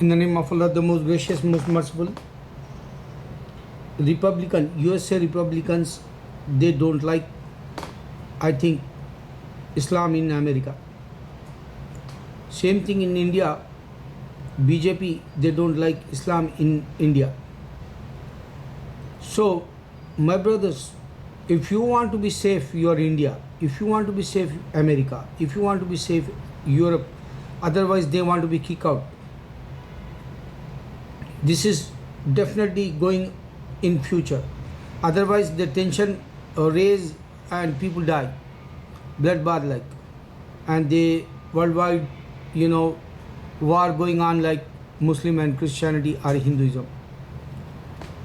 In the name of Allah, the most gracious, most merciful. USA Republicans, they don't like, I think, Islam in America. Same thing in India, BJP, they don't like Islam in India. So, my brothers, if you want to be safe, you are India. If you want to be safe, America. If you want to be safe, Europe. Otherwise, they want to be kicked out. This is definitely going in future. Otherwise, the tension raise and people die, bloodbath like, and the worldwide, war going on like Muslim and Christianity or Hinduism.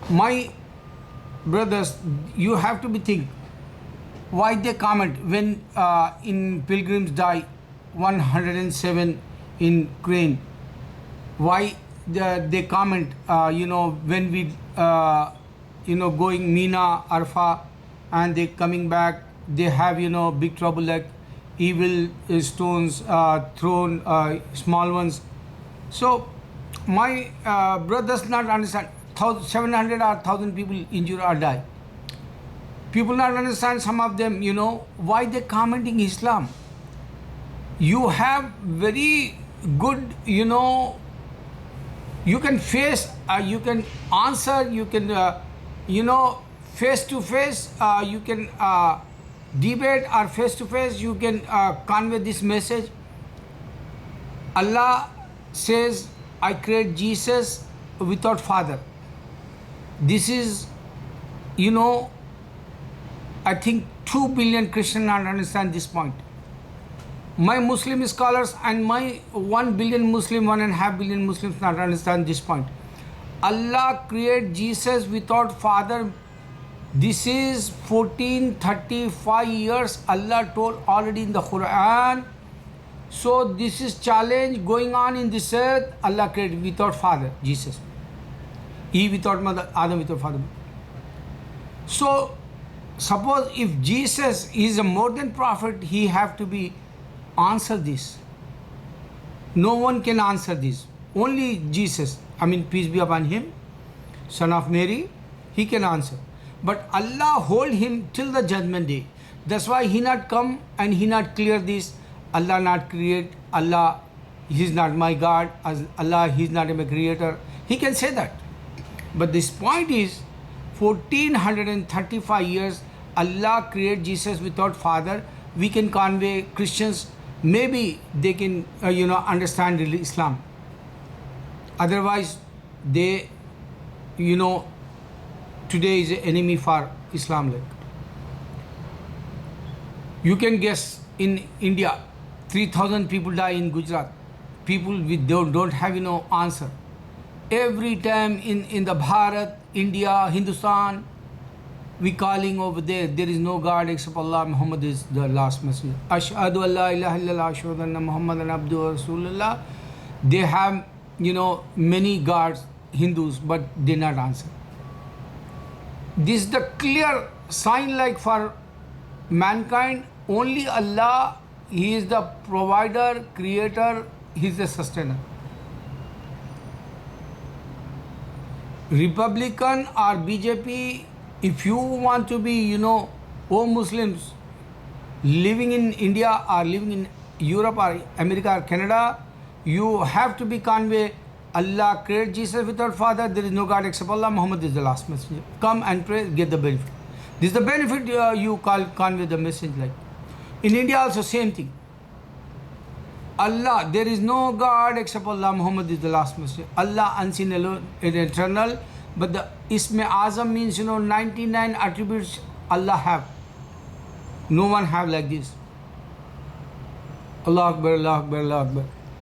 My brothers, you have to be think why they comment when in pilgrims die 107 in Ukraine. Why they comment when we going Mina, Arfa, and they coming back, they have big trouble like evil stones thrown, small ones. So my brothers not understand 700 or 1,000 people injured or die. People not understand, some of them, why they commenting Islam. You have very good, you can face, you can answer, you can, face to face, you can debate, or face to face, you can convey this message. Allah says, I create Jesus without father. This is, I think 2 billion Christians not understand this point. My Muslim scholars and my 1 billion Muslim, 1.5 billion Muslims not understand this point. Allah created Jesus without father. This is 1435 years Allah told already in the Quran. So this is challenge going on in this earth. Allah created without father, Jesus. Eve without mother, Adam without father. So suppose if Jesus is a more than prophet, he have to be answer this. No one can answer this. Only Jesus, peace be upon him, son of Mary, he can answer. But Allah hold him till the judgment day. That's why he not come and he not clear this. Allah not create. Allah, he is not my God. As Allah, he is not my creator. He can say that. But this point is, 1435 years, Allah create Jesus without father. We can convey Christians. Maybe they can, understand really Islam. Otherwise, they, today is an enemy for Islam. Like, you can guess in India, 3,000 people die in Gujarat. People with don't have answer. Every time in the Bharat, India, Hindustan, we calling over there is no God except Allah. Muhammad is the last messenger. Ashhadu an la ilaha illallah, ashhadu anna Muhammadan abduhu wa rasulullah. They have many gods, Hindus, but they not answer. This is the clear sign like for mankind. Only Allah, he is the provider, creator, he is the sustainer. Republican or BJP, if you want to be, all Muslims living in India or living in Europe or America or Canada, you have to be convey Allah created Jesus without father. There is no God except Allah. Muhammad is the last messenger. Come and pray, get the benefit. This is the benefit you convey the message like. In India also same thing. Allah, there is no God except Allah. Muhammad is the last messenger. Allah unseen alone and eternal. But the Ism Azam means 99 attributes Allah have. No one have like this. Allah Akbar, Allah Akbar, Allah Akbar.